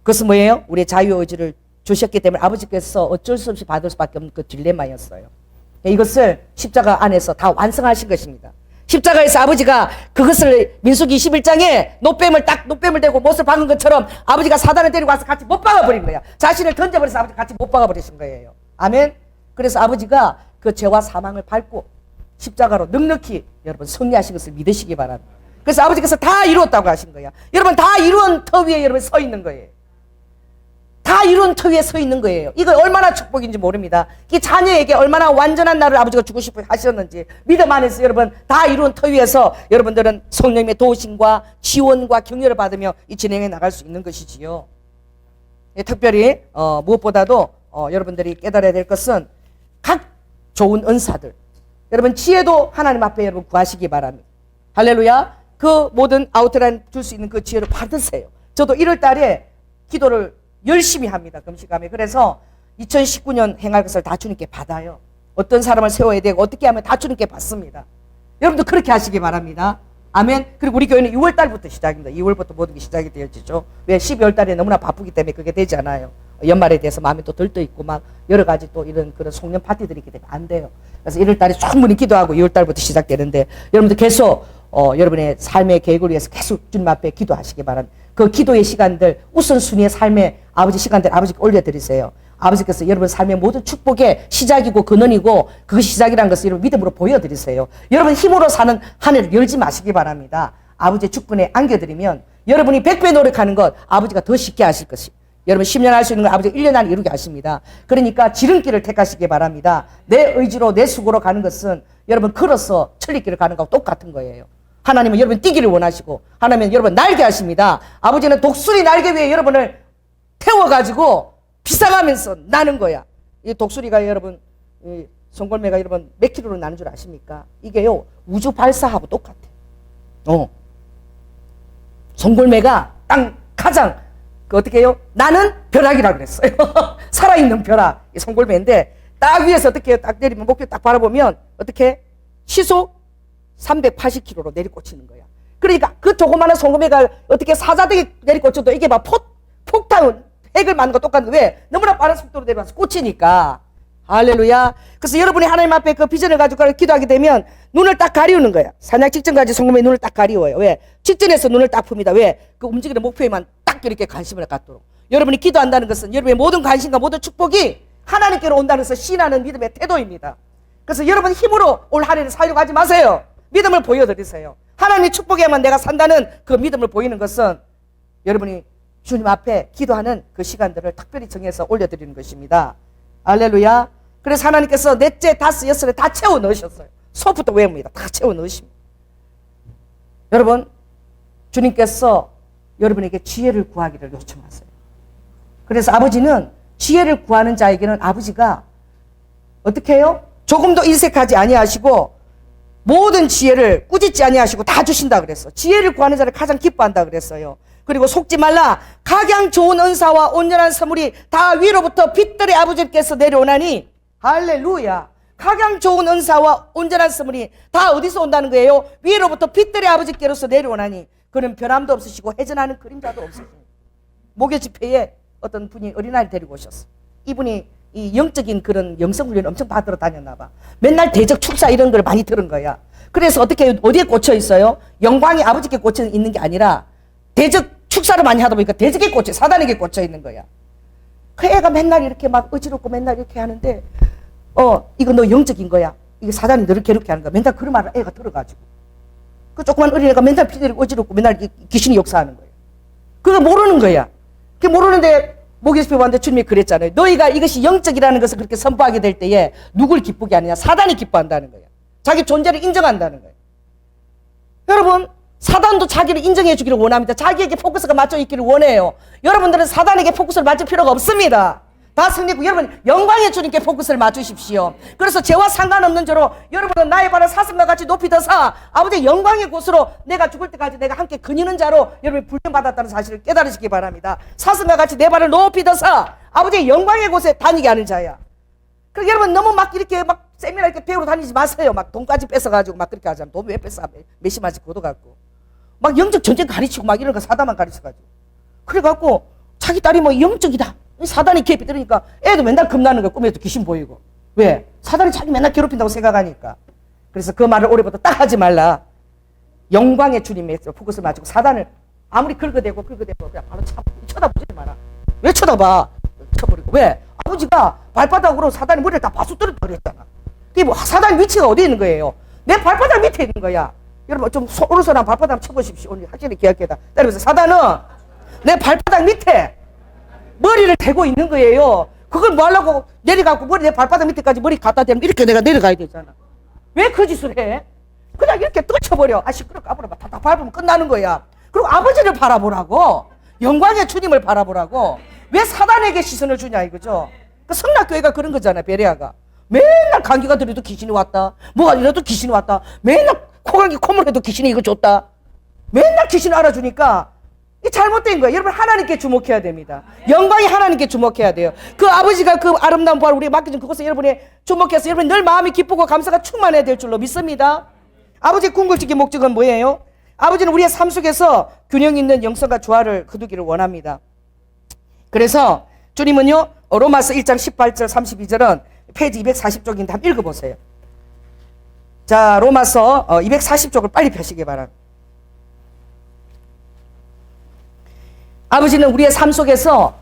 그것은 뭐예요? 우리의 자유의지를 주셨기 때문에 아버지께서 어쩔 수 없이 받을 수밖에 없는 그 딜레마였어요. 이것을 십자가 안에서 다 완성하신 것입니다. 십자가에서 아버지가 그것을 민수기 21장에 노뱀을 대고 못을 박은 것처럼 아버지가 사단을 데리고 와서 같이 못 박아버린 거야. 자신을 던져버려서 아버지 같이 못 박아버리신 거예요. 아멘. 그래서 아버지가 그 죄와 사망을 밟고 십자가로 넉넉히 여러분 승리하신 것을 믿으시기 바랍니다. 그래서 아버지께서 다 이루었다고 하신 거야. 여러분, 다 이루은 터 위에 여러분 서 있는 거예요. 다 이루은 터 위에 서 있는 거예요. 이거 얼마나 축복인지 모릅니다. 이 자녀에게 얼마나 완전한 나를 아버지가 주고 싶어 하셨는지 믿음 안에서 여러분 다 이루은 터 위에서 여러분들은 성령님의 도우심과 지원과 격려를 받으며 이 진행해 나갈 수 있는 것이지요. 특별히 무엇보다도 여러분들이 깨달아야 될 것은 각 좋은 은사들, 여러분 지혜도 하나님 앞에 여러분 구하시기 바랍니다. 할렐루야. 그 모든 아웃라인 줄 수 있는 그 지혜를 받으세요. 저도 1월 달에 기도를 열심히 합니다. 금식하며. 그래서 2019년 행할 것을 다 주님께 받아요. 어떤 사람을 세워야 되고 어떻게 하면 다 주님께 받습니다. 여러분도 그렇게 하시기 바랍니다. 아멘. 그리고 우리 교회는 2월 달부터 시작입니다. 2월부터 모든 게 시작이 되어지죠. 왜 12월 달에 너무나 바쁘기 때문에 그게 되지 않아요. 연말에 대해서 마음이 또 들떠 있고 막 여러 가지 또 이런 그런 송년 파티들이 있기 때문에 안 돼요. 그래서 1월 달에 충분히 기도하고 2월 달부터 시작되는데 여러분들 계속 여러분의 삶의 계획을 위해서 계속 주님 앞에 기도하시기 바랍니다. 그 기도의 시간들, 우선순위의 삶의 아버지 시간들 아버지께 올려드리세요. 아버지께서 여러분 삶의 모든 축복의 시작이고 근원이고 그 시작이라는 것을 여러분 믿음으로 보여드리세요. 여러분 힘으로 사는 한 해를 열지 마시기 바랍니다. 아버지의 축분에 안겨드리면 여러분이 100배 노력하는 것 아버지가 더 쉽게 하실 것이. 여러분 10년 할 수 있는 걸 아버지가 1년 안에 이루게 하십니다. 그러니까 지름길을 택하시기 바랍니다. 내 의지로 내 수고로 가는 것은 여러분 걸어서 천리길을 가는 거하고 똑같은 거예요. 하나님은 여러분 뛰기를 원하시고 하나님은 여러분 날게 하십니다. 아버지는 독수리 날개 위에 여러분을 태워가지고 비상하면서 나는 거야. 이 독수리가 여러분 이 송골매가 여러분 몇 킬로로 나는 줄 아십니까? 이게요 우주 발사하고 똑같아요. 송골매가 땅 가장 어떻게 해요? 나는 벼락이라고 그랬어요. 살아있는 벼락 이 송골매인데 딱 위에서 어떻게 딱 내리면 목표 딱 바라보면 어떻게 시속 380km로 내리꽂히는 거야. 그러니까 그 조그마한 송골매가 어떻게 사자되게 내리꽂혀도 이게 막 폭탄 핵을 맞는 거 똑같은데 왜? 너무나 빠른 속도로 내려와서 꽂히니까. 할렐루야. 그래서 여러분이 하나님 앞에 그 비전을 가지고 기도하게 되면 눈을 딱 가리우는 거야. 사냥 직전까지 송골매 눈을 딱 가리워요. 왜? 직전에서 눈을 딱 풉니다. 왜? 그 움직이는 목표에만 딱 이렇게 관심을 갖도록. 여러분이 기도한다는 것은 여러분의 모든 관심과 모든 축복이 하나님께로 온다는 것을 신하는 믿음의 태도입니다. 그래서 여러분 힘으로 올 한 해를 살려고 하지 마세요. 믿음을 보여드리세요. 하나님의 축복에만 내가 산다는 그 믿음을 보이는 것은 여러분이 주님 앞에 기도하는 그 시간들을 특별히 정해서 올려드리는 것입니다. 할렐루야. 그래서 하나님께서 넷째, 다섯, 여섯에 다 채워 넣으셨어요. 수업부터 외웁니다. 다 채워 넣으십니다. 여러분, 주님께서 여러분에게 지혜를 구하기를 요청하세요. 그래서 아버지는 지혜를 구하는 자에게는 아버지가 어떻게 해요? 조금도 인색하지 아니하시고 모든 지혜를 꾸짖지 아니하시고 다 주신다 그랬어. 지혜를 구하는 자를 가장 기뻐한다 그랬어요. 그리고 속지 말라. 각양 좋은 은사와 온전한 선물이 다 위로부터 빛들의 아버지께서 내려오나니 할렐루야. 가장 좋은 은사와 온전한 선물이 다 어디서 온다는 거예요? 위로부터 빛들의 아버지께로서 내려오나니 그는 변함도 없으시고 회전하는 그림자도 없으시고. 목요 집회에 어떤 분이 어린아이를 데리고 오셨어. 이분이 이 영적인 그런 영성훈련 엄청 받으러 다녔나 봐. 맨날 대적 축사 이런 걸 많이 들은 거야. 그래서 어디에 꽂혀 있어요? 영광이 아버지께 꽂혀 있는 게 아니라 대적 축사를 많이 하다 보니까 대적에 꽂혀, 사단에게 꽂혀 있는 거야. 그 애가 맨날 이렇게 막 어지럽고 맨날 이렇게 하는데 이거 너 영적인 거야. 이게 사단이 너를 괴롭게 하는 거야. 맨날 그런 말을 애가 들어가지고. 그 조그만 어린애가 맨날 피들이고 어지럽고 맨날 귀신이 역사하는 거예요. 그걸 모르는 거야. 그게 모르는데 목요집회 왔는데 주님이 그랬잖아요. 너희가 이것이 영적이라는 것을 그렇게 선포하게 될 때에 누굴 기쁘게 하느냐? 사단이 기뻐한다는 거예요. 자기 존재를 인정한다는 거예요. 여러분, 사단도 자기를 인정해 주기를 원합니다. 자기에게 포커스가 맞춰 있기를 원해요. 여러분들은 사단에게 포커스를 맞출 필요가 없습니다. 다 승리고 여러분 영광의 주님께 포커스를 맞추십시오. 그래서 죄와 상관없는 죄로 여러분은 나의 발을 사슴과 같이 높이 드사 아버지의 영광의 곳으로 내가 죽을 때까지 내가 함께 거니는 자로 여러분이 불륜받았다는 사실을 깨달으시기 바랍니다. 사슴과 같이 내 발을 높이 드사 아버지의 영광의 곳에 다니게 하는 자야. 그러니까 여러분 너무 막 이렇게 막 세미나 이렇게 배우러 다니지 마세요. 막 돈까지 뺏어가지고 막 그렇게 하잖아. 돈 왜 뺏어? 몇십만씩 걷어갖고 막 영적 전쟁 가르치고 막 이런 거 사단만 가르쳐가지고 그래갖고 자기 딸이 뭐 영적이다. 사단이 개입이 들으니까 애도 맨날 겁나는 거야. 꿈에도 귀신 보이고. 왜? 사단이 자기 맨날 괴롭힌다고 생각하니까. 그래서 그 말을 올해부터 딱 하지 말라. 영광의 주님의 포커스를 맞추고 사단을 아무리 긁어대고 그냥 바로 쳐다보지 마라. 왜 쳐다봐? 쳐버리고. 왜? 아버지가 발바닥으로 사단의 머리를 다 바수뜨렸다 그랬잖아. 그게 뭐 사단의 위치가 어디 있는 거예요? 내 발바닥 밑에 있는 거야. 여러분 좀 오른손 발바닥 쳐보십시오. 오늘 확실히 기억해다. 따라서 사단은 내 발바닥 밑에 머리를 대고 있는 거예요. 그걸 뭐 하려고 내려가고 머리 내 발바닥 밑에까지 머리 갖다 대면 이렇게 내가 내려가야 되잖아. 왜 그 짓을 해? 그냥 이렇게 떨쳐버려. 아 시끄럽고 앞으로 다 밟으면 끝나는 거야. 그리고 아버지를 바라보라고. 영광의 주님을 바라보라고. 왜 사단에게 시선을 주냐 이거죠. 그 성락교회가 그런 거잖아. 베레아가. 맨날 감기가 들어도 귀신이 왔다. 뭐가 이래도 귀신이 왔다. 맨날 코감기 콧물에도 귀신이 이거 줬다. 맨날 귀신을 알아주니까 이 잘못된 거예요. 여러분 하나님께 주목해야 됩니다. 영광이 하나님께 주목해야 돼요. 그 아버지가 그 아름다운 부활을 우리에게 맡겨준 그것을 여러분이 주목해서 여러분 늘 마음이 기쁘고 감사가 충만해야 될 줄로 믿습니다. 아버지의 궁극적인 목적은 뭐예요? 아버지는 우리의 삶 속에서 균형 있는 영성과 조화를 거두기를 원합니다. 그래서 주님은요 로마서 1장 18절 32절은 페이지 240쪽인데 한번 읽어보세요. 자 로마서 240쪽을 빨리 펴시기 바랍니다. 아버지는 우리의 삶 속에서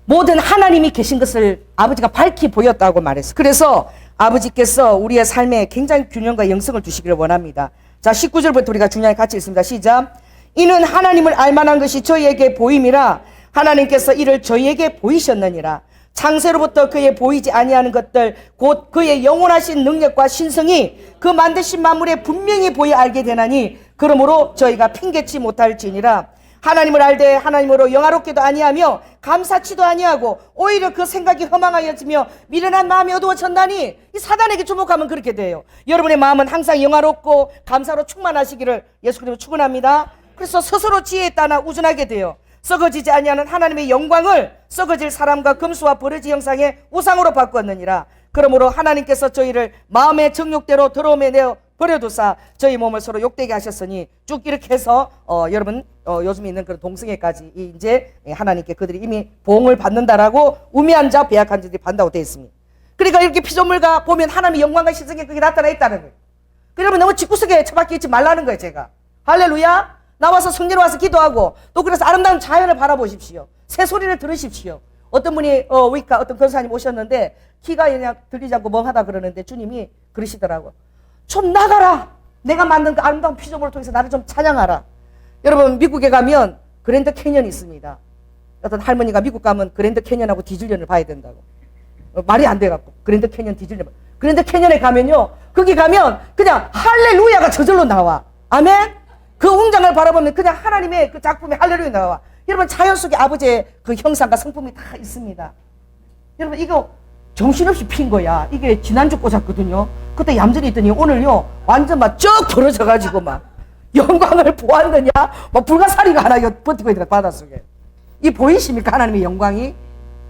모든 하나님이 계신 것을 아버지가 밝히 보였다고 말했어요. 그래서 아버지께서 우리의 삶에 굉장히 균형과 영성을 주시기를 원합니다. 자 19절부터 우리가 중요하게 같이 읽습니다. 시작. 이는 하나님을 알만한 것이 저희에게 보임이라 하나님께서 이를 저희에게 보이셨느니라. 창세로부터 그의 보이지 아니하는 것들 곧 그의 영원하신 능력과 신성이 그 만드신 만물에 분명히 보여 알게 되나니 그러므로 저희가 핑계치 못할지니라. 하나님을 알되 하나님으로 영화롭게도 아니하며 감사치도 아니하고 오히려 그 생각이 허망하여지며 미련한 마음이 어두워졌나니 이 사단에게 주목하면 그렇게 돼요. 여러분의 마음은 항상 영화롭고 감사로 충만하시기를 예수 그리스도로 축원합니다. 그래서 스스로 지혜에 따라 우준하게 돼요. 썩어지지 아니하는 하나님의 영광을 썩어질 사람과 금수와 버러지 형상의 우상으로 바꾸었느니라. 그러므로 하나님께서 저희를 마음의 정욕대로 더러움에 내어 버려두사 저희 몸을 서로 욕되게 하셨으니 쭉 이렇게 해서 여러분 요즘에 있는 그런 동성애까지 이제 하나님께 그들이 이미 보응을 받는다라고 우매한 자 배약한 자들이 받는다고 되어 있습니다. 그러니까 이렇게 피조물과 보면 하나님의 영광과 신성이 그게 나타나 있다는 거예요. 그러면 너무 집구석에 처박혀 있지 말라는 거예요. 제가 할렐루야. 나와서 성전에 와서 기도하고 또 그래서 아름다운 자연을 바라보십시오. 새소리를 들으십시오. 어떤 분이 위카 어떤 권사님 오셨는데 키가 그냥 들리지 않고 멍하다 그러는데 주님이 그러시더라고. 좀 나가라. 내가 만든 그 아름다운 피조물을 통해서 나를 좀 찬양하라. 여러분 미국에 가면 그랜드 캐년이 있습니다. 어떤 할머니가 미국 가면 그랜드 캐년하고 디즐년을 봐야 된다고. 말이 안 돼갖고 그랜드 캐년 디즐년. 그랜드 캐년에 가면요. 거기 가면 그냥 할렐루야가 저절로 나와. 아멘. 그 웅장을 바라보면 그냥 하나님의 그 작품이 할렐루야 나와. 여러분 자연 속에 아버지의 그 형상과 성품이 다 있습니다. 여러분 이거 정신없이 핀 거야. 이게 지난주 꽂았거든요. 그때 얌전히 있더니 오늘요 완전 막 쩍 벌어져가지고 막 영광을 보았느냐 막 불가사리가 하나 버티고 있더라 바닷속에. 이 보이십니까 하나님의 영광이?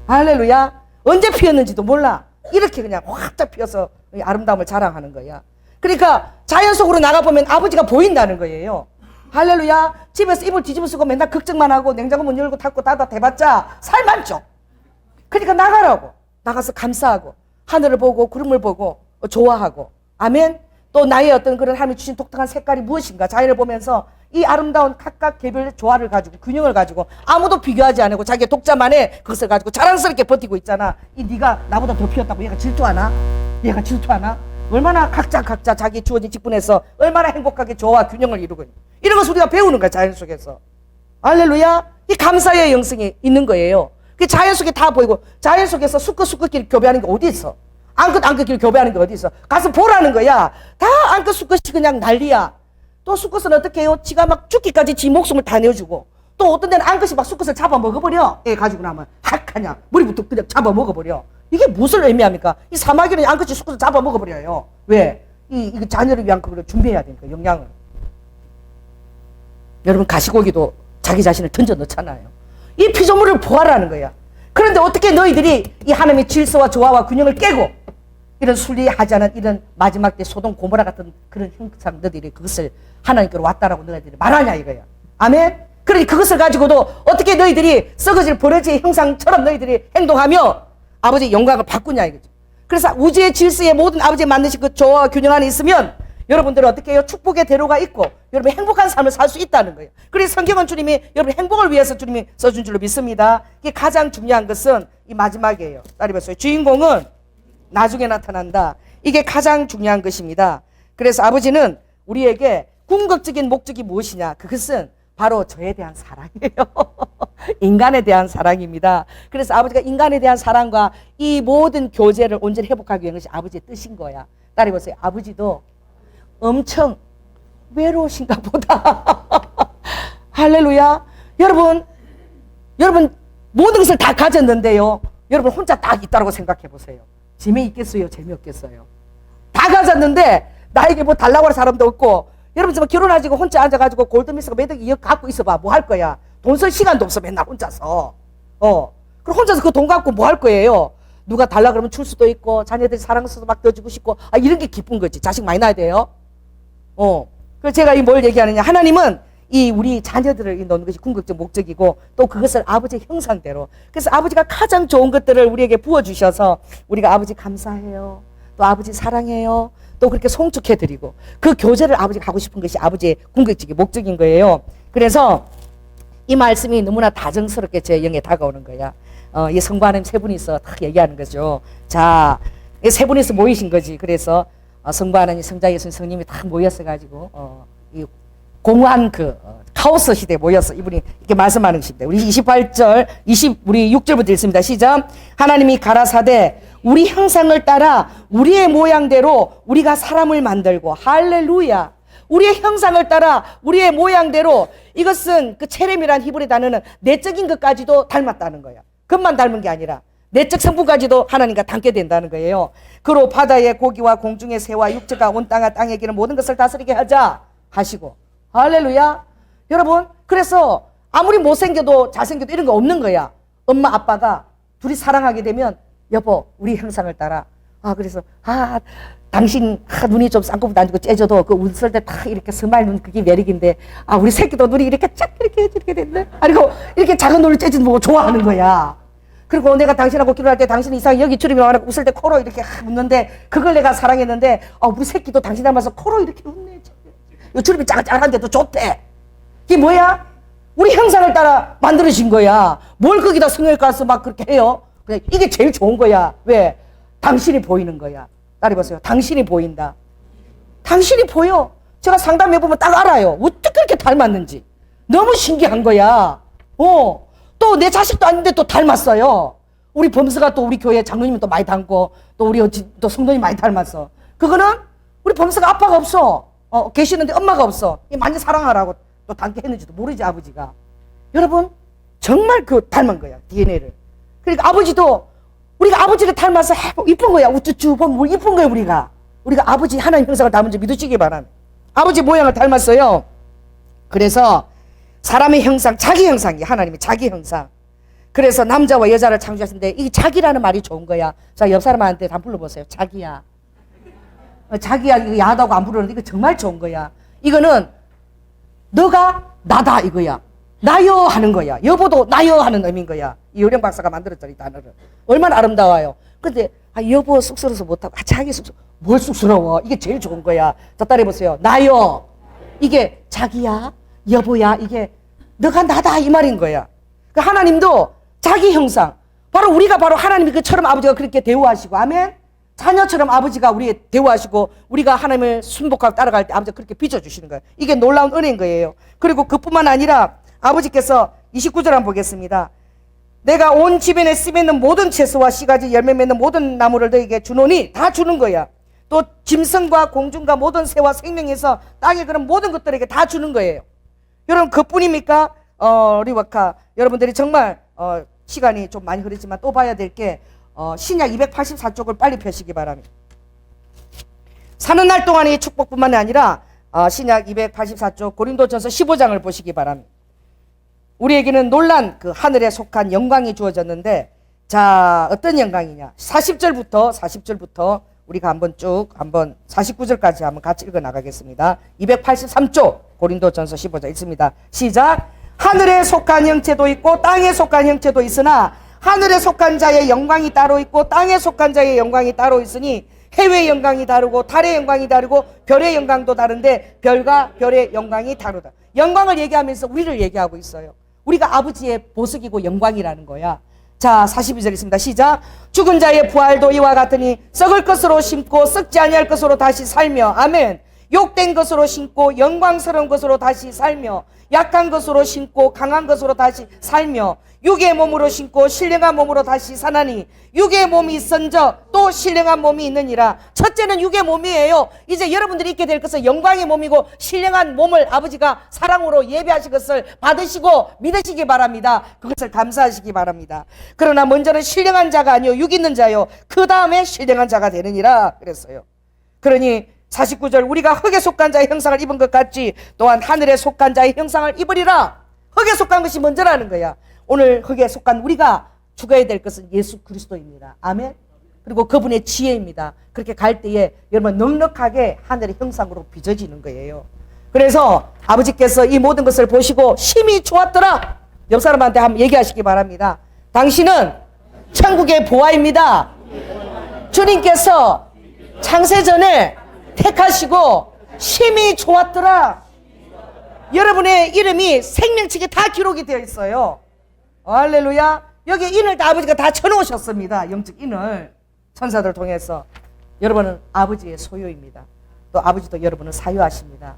할렐루야. 언제 피었는지도 몰라. 이렇게 그냥 확 피어서 아름다움을 자랑하는 거야. 그러니까 자연 속으로 나가보면 아버지가 보인다는 거예요. 할렐루야. 집에서 이불 뒤집어 쓰고 맨날 걱정만 하고 냉장고 문 열고 닫고 닫아 대봤자 살만 쪄. 그러니까 나가라고. 나가서 감사하고 하늘을 보고 구름을 보고 좋아하고. 아멘. 또 나의 어떤 그런 하나님이 주신 독특한 색깔이 무엇인가 자연을 보면서 이 아름다운 각각 개별의 조화를 가지고 균형을 가지고 아무도 비교하지 않고 자기의 독자만의 그것을 가지고 자랑스럽게 버티고 있잖아. 이 네가 나보다 더 피었다고 얘가 질투하나? 얘가 질투하나? 얼마나 각자 자기 주어진 직분에서 얼마나 행복하게 조화 균형을 이루고 있는 이런 것을 우리가 배우는 거야. 자연 속에서. 할렐루야. 이 감사의 영성이 있는 거예요. 그 자연 속에 다 보이고 자연 속에서 수컷끼리 교배하는 게 어디 있어? 암컷끼리 교배하는 게 어디 있어? 가서 보라는 거야. 다 암컷 수컷이 그냥 난리야. 또 수컷은 어떻게 해요? 지가 막 죽기까지 지 목숨을 다 내어주고 또 어떤 데는 암컷이 막 수컷을 잡아먹어버려. 애 가지고 나면 학하냐 머리부터 그냥 잡아먹어버려. 이게 무슨 의미합니까? 이 사마귀는 암컷이 수컷을 잡아먹어버려요. 왜? 이 자녀를 위한 그걸 준비해야 되니까 영양을. 여러분 가시고기도 자기 자신을 던져 넣잖아요. 이 피조물을 보아라는 거야. 그런데 어떻게 너희들이 이 하나님의 질서와 조화와 균형을 깨고 이런 순리하지 않은 이런 마지막 때 소돔 고모라 같은 그런 형상 너희들이 그것을 하나님께로 왔다라고 너희들이 말하냐 이거야. 아멘. 그러니 그것을 가지고도 어떻게 너희들이 썩어질 버러지의 형상처럼 너희들이 행동하며 아버지의 영광을 바꾸냐 이거죠. 그래서 우주의 질서에 모든 아버지의 만드신 그 조화와 균형 안에 있으면 여러분들은 어떻게 해요? 축복의 대로가 있고 여러분이 행복한 삶을 살 수 있다는 거예요. 그래서 성경은 주님이 여러분의 행복을 위해서 주님이 써준 줄로 믿습니다. 이게 가장 중요한 것은 이 마지막이에요. 따라해 보세요. 주인공은 나중에 나타난다. 이게 가장 중요한 것입니다. 그래서 아버지는 우리에게 궁극적인 목적이 무엇이냐? 그것은 바로 저에 대한 사랑이에요. 인간에 대한 사랑입니다. 그래서 아버지가 인간에 대한 사랑과 이 모든 교제를 온전히 회복하기 위한 것이 아버지의 뜻인 거야. 따라해 보세요. 아버지도 엄청 외로우신가 보다. 할렐루야. 여러분 모든 것을 다 가졌는데요. 여러분 혼자 딱 있다고 생각해 보세요. 재미있겠어요? 재미없겠어요? 다 가졌는데 나에게 뭐 달라고 할 사람도 없고 여러분 좀 결혼하시고 혼자 앉아가지고 골드미스가 매덕 2억 갖고 있어봐. 뭐 할 거야? 돈 쓸 시간도 없어. 맨날 혼자서. 그럼 혼자서 그 돈 갖고 뭐 할 거예요? 누가 달라 그러면 줄 수도 있고 자녀들이 사랑스러워서 막 넣어주고 싶고 이런 게 기쁜 거지. 자식 많이 낳아야 돼요. 그래서 제가 이 뭘 얘기하느냐. 하나님은 이 우리 자녀들을 넣는 것이 궁극적 목적이고 또 그것을 아버지의 형상대로. 그래서 아버지가 가장 좋은 것들을 우리에게 부어주셔서 우리가 아버지 감사해요. 또 아버지 사랑해요. 또 그렇게 송축해드리고 그 교제를 아버지가 하고 싶은 것이 아버지의 궁극적인 목적인 거예요. 그래서 이 말씀이 너무나 다정스럽게 제 영에 다가오는 거야. 이 성부 하나님 세 분이서 딱 얘기하는 거죠. 자, 이 세 분이서 모이신 거지. 그래서 성부 하나님, 성자 예수님, 성님이 다 모였어가지고 이 공허한 그 카오스 시대에 모여서 이분이 이렇게 말씀하는 것입니다. 우리 28절, 우리 6절부터 읽습니다. 시작. 하나님이 가라사대 우리 형상을 따라 우리의 모양대로 우리가 사람을 만들고 할렐루야. 우리의 형상을 따라 우리의 모양대로 이것은 그 체렘이란 히브리 단어는 내적인 것까지도 닮았다는 거야. 것만 닮은 게 아니라 내적 성분까지도 하나님과 닮게 된다는 거예요. 그로 바다의 고기와 공중의 새와 육체가 온 땅에 기는 모든 것을 다스리게 하자 하시고 할렐루야. 여러분 그래서 아무리 못생겨도 잘생겨도 이런 거 없는 거야. 엄마 아빠가 둘이 사랑하게 되면 여보 우리 형상을 따라 그래서 당신 눈이 좀 쌍꺼풀도 안 지고 째져도 그 웃을 때 딱 이렇게 스마일 눈 그게 매력인데 우리 새끼도 눈이 이렇게 쫙 이렇게 됐네. 그리고 이렇게 작은 눈을 째지는 보고 좋아하는 거야. 그리고 내가 당신하고 결혼할 때 당신 이상 여기 주름이 와가지고 웃을 때 코로 이렇게 웃는데 그걸 내가 사랑했는데 우리 새끼도 당신 닮아서 코로 이렇게 웃네. 이 주름이 짜글짜글한데도 좋대. 이게 뭐야? 우리 형상을 따라 만들어진 거야. 뭘 거기다 성형외과 가서 막 그렇게 해요? 그냥 이게 제일 좋은 거야. 왜? 당신이 보이는 거야. 따라해보세요. 당신이 보인다. 당신이 보여. 제가 상담해보면 딱 알아요. 어떻게 그렇게 닮았는지. 너무 신기한 거야. 또 내 자식도 아닌데 또 닮았어요. 우리 범수가 또 우리 교회 장로님은 또 많이 닮고 또 우리 또 성도님 많이 닮았어. 그거는 우리 범수가 아빠가 없어. 계시는데 엄마가 없어. 많이 사랑하라고 또 닮게 했는지도 모르지 아버지가. 여러분 정말 그 닮은 거야 DNA를. 그러니까 아버지도 우리가 아버지를 닮아서 이쁜 거야. 우쭈쭈 보면 이쁜 거야 우리가. 우리가 아버지 하나님 형상을 닮은지 믿으시기 바랍니다. 아버지 모양을 닮았어요. 그래서 사람의 형상, 자기 형상이 하나님의 자기 형상. 그래서 남자와 여자를 창조하셨는데 이 자기라는 말이 좋은 거야. 자, 옆 사람한테 한번 불러보세요. 자기야. 자기야, 이거 야하다고 안 부르는데 이거 정말 좋은 거야. 이거는 너가 나다 이거야. 나여 하는 거야. 여보도 나여 하는 의미인 거야. 이효령 박사가 만들었죠, 이 단어를. 얼마나 아름다워요. 근데 여보 쑥스러워서 못하고 자기 쑥스러워. 뭘 쑥스러워. 이게 제일 좋은 거야. 자, 따라해보세요. 나여. 이게 자기야, 여보야, 이게 너가 나다 이 말인 거야. 그러니까 하나님도 자기 형상, 바로 우리가 바로 하나님이 그처럼 아버지가 그렇게 대우하시고, 아멘. 자녀처럼 아버지가 우리 대우하시고 우리가 하나님을 순복하고 따라갈 때 아버지가 그렇게 빚어주시는 거예요. 이게 놀라운 은혜인 거예요. 그리고 그뿐만 아니라 아버지께서 29절 한번 보겠습니다. 내가 온 집안에 씨 맺는 모든 채소와 씨가지 열매 맺는 모든 나무를 너에게 주노니, 다 주는 거야. 또 짐승과 공중과 모든 새와 생명에서 땅에 그런 모든 것들에게 다 주는 거예요. 여러분 그뿐입니까? 리와카 여러분들이 정말 시간이 좀 많이 흐르지만 또 봐야 될 게 신약 284쪽을 빨리 펴시기 바랍니다. 사는 날 동안의 축복뿐만 아니라 신약 284쪽 고린도전서 15장을 보시기 바랍니다. 우리에게는 놀란 그 하늘에 속한 영광이 주어졌는데, 자, 어떤 영광이냐? 40절부터 우리가 한번 49절까지 한번 같이 읽어 나가겠습니다. 283쪽 고린도전서 15장 읽습니다. 시작. 하늘에 속한 형체도 있고 땅에 속한 형체도 있으나 하늘에 속한 자의 영광이 따로 있고 땅에 속한 자의 영광이 따로 있으니 해의 영광이 다르고 달의 영광이 다르고 별의 영광도 다른데 별과 별의 영광이 다르다. 영광을 얘기하면서 우리를 얘기하고 있어요. 우리가 아버지의 보석이고 영광이라는 거야. 자, 42절 있습니다. 시작. 죽은 자의 부활도 이와 같으니 썩을 것으로 심고 썩지 아니할 것으로 다시 살며, 아멘. 욕된 것으로 심고 영광스러운 것으로 다시 살며, 약한 것으로 심고 강한 것으로 다시 살며, 육의 몸으로 심고 신령한 몸으로 다시 사나니 육의 몸이 있은저 또 신령한 몸이 있느니라. 첫째는 육의 몸이에요. 이제 여러분들이 있게 될 것은 영광의 몸이고 신령한 몸을 아버지가 사랑으로 예배하신 것을 받으시고 믿으시기 바랍니다. 그것을 감사하시기 바랍니다. 그러나 먼저는 신령한 자가 아니요 육 있는 자요 그 다음에 신령한 자가 되느니라 그랬어요. 그러니 49절 우리가 흙에 속한 자의 형상을 입은 것 같이 또한 하늘에 속한 자의 형상을 입으리라. 흙에 속한 것이 먼저라는 거야. 오늘 흙에 속한 우리가 죽어야 될 것은 예수 그리스도입니다. 아멘. 그리고 그분의 지혜입니다. 그렇게 갈 때에 여러분 넉넉하게 하늘의 형상으로 빚어지는 거예요. 그래서 아버지께서 이 모든 것을 보시고 심히 좋았더라. 옆 사람한테 한번 얘기하시기 바랍니다. 당신은 천국의 보화입니다. 주님께서 창세전에 택하시고 심히 좋았더라. 여러분의 이름이 생명책에 다 기록이 되어 있어요. 할렐루야. 여기 인을 다 아버지가 다 쳐놓으셨습니다. 영적 인을 천사들을 통해서. 여러분은 아버지의 소유입니다. 또 아버지도 여러분을 사유하십니다.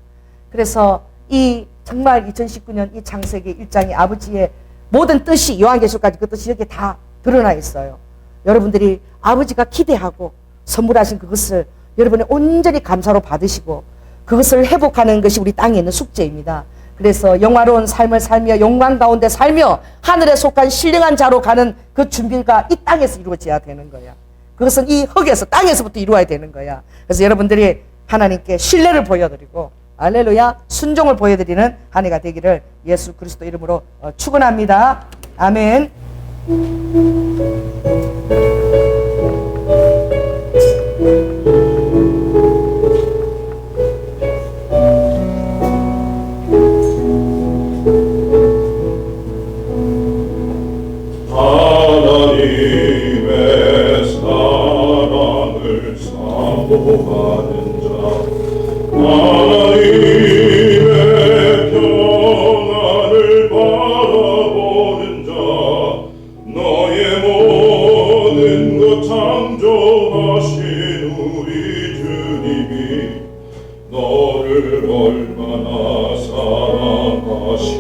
그래서 이 정말 2019년 이 창세기 1장이 아버지의 모든 뜻이 요한계시록까지 그 뜻이 여기 다 드러나 있어요. 여러분들이 아버지가 기대하고 선물하신 그것을 여러분이 온전히 감사로 받으시고 그것을 회복하는 것이 우리 땅에 있는 숙제입니다. 그래서 영화로운 삶을 살며 영광 가운데 살며 하늘에 속한 신령한 자로 가는 그 준비가 이 땅에서 이루어져야 되는 거야. 그것은 이 흙에서 땅에서부터 이루어야 되는 거야. 그래서 여러분들이 하나님께 신뢰를 보여드리고 할렐루야 순종을 보여드리는 한 해가 되기를 예수 그리스도 이름으로 축원합니다. 아멘. 하나님의 사랑을 사모하는 자, 하나님의 평안을 바라보는 자, 너의 모든 것 창조하신 우리 주님이 너를 얼마나 사랑하시는지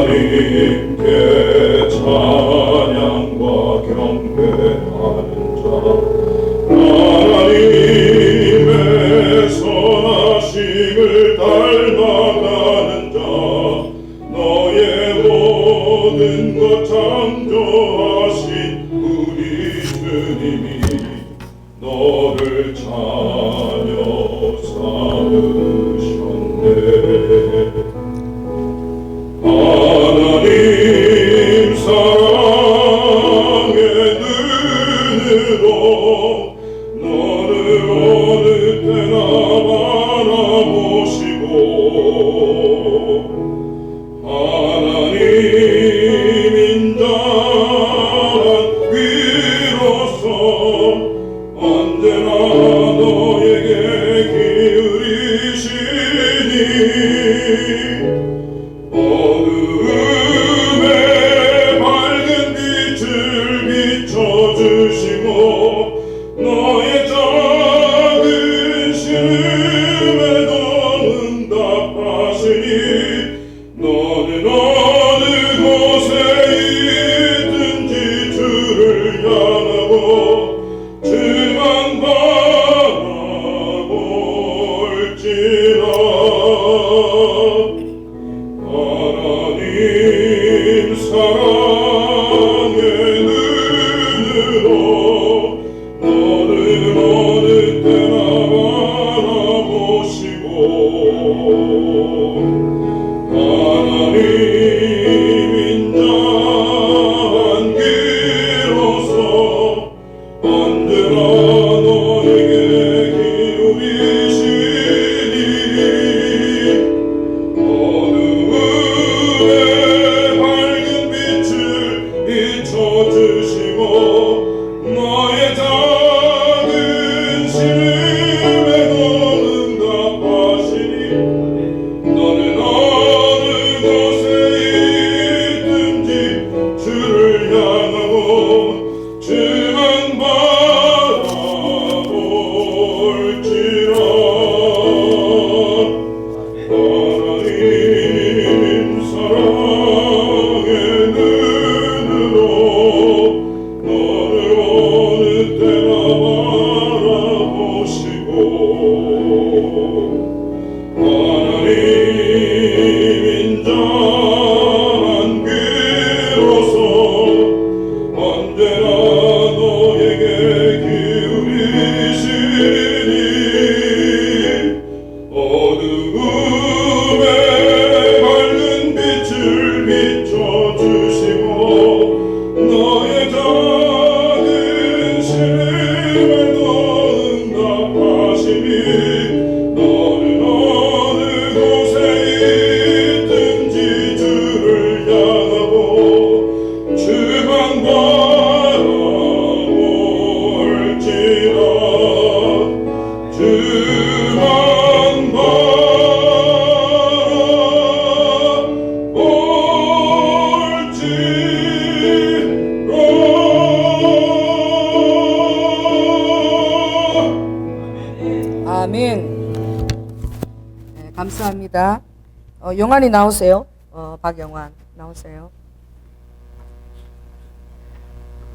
하나님께 찬양과 경배하는 자, 하나님의 선하심을 닮아가는 자, 너의 모든 것 창조하신 우리 주님이 너를 자녀 삼으셨네. 하나님 인자한 귀로서 언제나 너에게 기울이시니 어둠에 밝은 빛을 비춰주시고 너의 작은 신음에도 응답하시니 너는 어느 곳에 있든지 주를 향하고 주만 바라볼지라. 하나님 사랑의 눈으로 너를 어느 때나 바라보시고 하나님 인자한 귀로서 언제나 너에게 기울이시니 어둠에 밝은 빛을 비춰주시고 너의 작은 신음에도 응답하시니 너는 어느 곳에 있든지 주를 향하고 주만 바라볼지라. 하나님 사랑의 눈으로 너를 어느 때나 바라보시고 하나님 인자한 귀로서 언제나 너에게 기울이시니 어둠에 밝은 빛을 비춰주시고 너의 작은 신음에도 응답하시니 너는 어느 곳에 있든지 주를 향하고 주만 바라볼지라. 주만 바라볼지라. 아멘. 네, 감사합니다. 영환이 나오세요. 박영환 나오세요.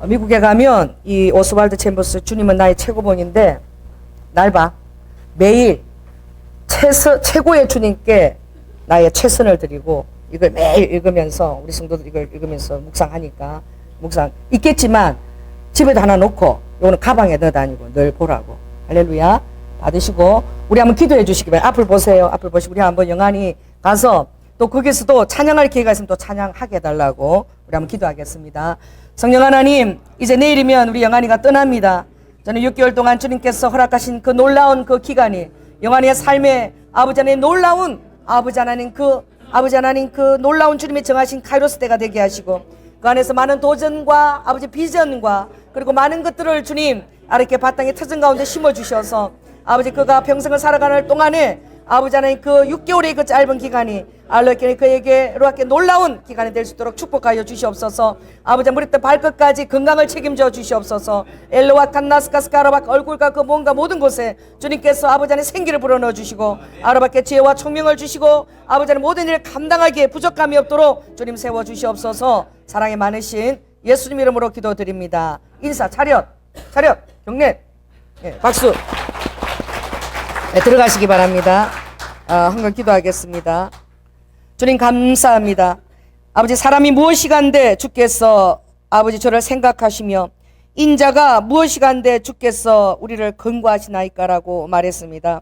미국에 가면 이 오스왈드 챔버스 주님은 나의 최고봉인데 날 봐. 매일 최고의 주님께 나의 최선을 드리고 이걸 매일 읽으면서 우리 성도들 이걸 읽으면서 묵상하니까 묵상 있겠지만 집에도 하나 놓고 이거는 가방에 넣어 다니고 늘 보라고. 할렐루야. 받으시고 우리 한번 기도해 주시기 바랍니다. 앞을 보세요. 앞을 보시고 우리 한번 영안이 가서 또 거기서도 찬양할 기회가 있으면 또 찬양하게 해달라고 우리 한번 기도하겠습니다. 성령 하나님, 이제 내일이면 우리 영안이가 떠납니다. 저는 6개월 동안 주님께서 허락하신 그 놀라운 그 기간이 영안이의 삶에 아버지 하나님 놀라운 아버지 하나님 그 놀라운 주님이 정하신 카이로스 때가 되게 하시고 그 안에서 많은 도전과 아버지 비전과 그리고 많은 것들을 주님 이렇게 바탕의 터전 가운데 심어주셔서 아버지 그가 평생을 살아가는 동안에 아버지 하나님 그 6개월의 그 짧은 기간이 그에게 이렇게 놀라운 기간이 될 수 있도록 축복하여 주시옵소서. 아버지 머리부터 발끝까지 건강을 책임져 주시옵소서. 엘로와 칸나스카스카 아라박 얼굴과 그 몸과 모든 곳에 주님께서 아버지 하나님 생기를 불어넣어 주시고 아라박께 지혜와 총명을 주시고 아버지 하나님 모든 일을 감당하기에 부족함이 없도록 주님 세워 주시옵소서. 사랑이 많으신 예수님 이름으로 기도드립니다. 인사 차렷 경례. 네, 박수. 네, 들어가시기 바랍니다. 한번 기도하겠습니다. 주님 감사합니다. 아버지 사람이 무엇이간데 주께서 아버지 저를 생각하시며 인자가 무엇이간데 주께서 우리를 근거하시나이까라고 말했습니다.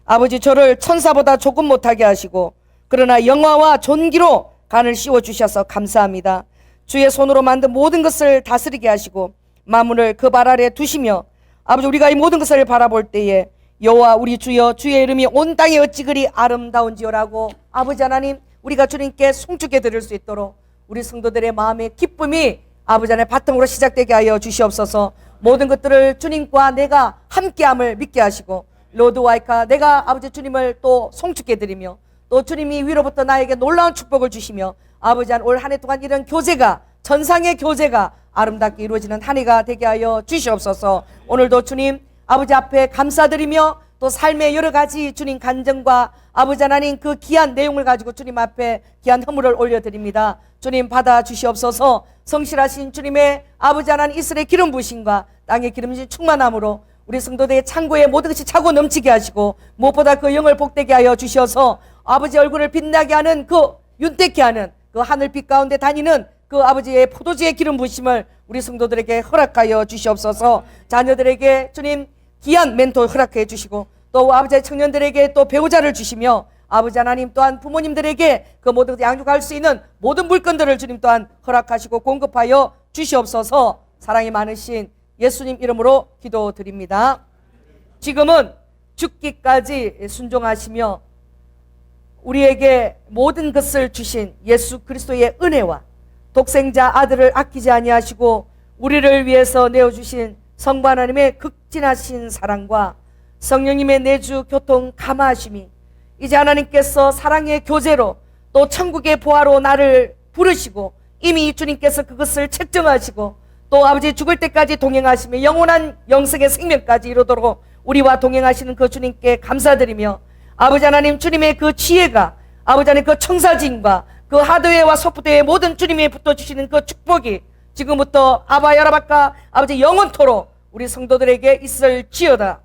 아버지 저를 천사보다 조금 못하게 하시고 그러나 영화와 존귀로 간을 씌워주셔서 감사합니다. 주의 손으로 만든 모든 것을 다스리게 하시고 만물을 그 발 아래 두시며 아버지 우리가 이 모든 것을 바라볼 때에 여호와 우리 주여 주의 이름이 온 땅에 어찌 그리 아름다운지요라고 아버지 하나님 우리가 주님께 송축해 드릴 수 있도록 우리 성도들의 마음의 기쁨이 아버지 안에 바탕으로 시작되게 하여 주시옵소서. 모든 것들을 주님과 내가 함께함을 믿게 하시고 로드와이카 내가 아버지 주님을 또 송축해 드리며 또 주님이 위로부터 나에게 놀라운 축복을 주시며 아버지 올 한 해 동안 이런 교제가 전상의 교제가 아름답게 이루어지는 한 해가 되게 하여 주시옵소서. 오늘도 주님 아버지 앞에 감사드리며 또 삶의 여러 가지 주님 간증과 아버지 하나님 그 귀한 내용을 가지고 주님 앞에 귀한 허물을 올려드립니다. 주님 받아 주시옵소서. 성실하신 주님의 아버지 하나님 이스라엘 기름 부으심과 땅의 기름진 충만함으로 우리 성도들의 창고에 모든 것이 차고 넘치게 하시고 무엇보다 그 영을 복되게 하여 주셔서 아버지 얼굴을 빛나게 하는 그 윤택케 하는 그 하늘빛 가운데 다니는 그 아버지의 포도주의 기름 부으심을 우리 성도들에게 허락하여 주시옵소서. 자녀들에게 주님 귀한 멘토 허락해 주시고 또 아버지의 청년들에게 또 배우자를 주시며 아버지 하나님 또한 부모님들에게 그 모든 것을 양육할 수 있는 모든 물건들을 주님 또한 허락하시고 공급하여 주시옵소서. 사랑이 많으신 예수님 이름으로 기도드립니다. 지금은 죽기까지 순종하시며 우리에게 모든 것을 주신 예수 그리스도의 은혜와 독생자 아들을 아끼지 아니하시고 우리를 위해서 내어주신 성부 하나님의 극진하신 사랑과 성령님의 내주 교통 감화하심이 이제 하나님께서 사랑의 교제로 또 천국의 보화로 나를 부르시고 이미 주님께서 그것을 책정하시고 또 아버지 죽을 때까지 동행하시며 영원한 영생의 생명까지 이루도록 우리와 동행하시는 그 주님께 감사드리며 아버지 하나님 주님의 그 지혜가 아버지 하나님 그 청사진과 그 하드웨어와 소프트웨어 모든 주님이 붙어주시는 그 축복이 지금부터 아바 여라바카 아버지 영원토록 우리 성도들에게 있을지어다.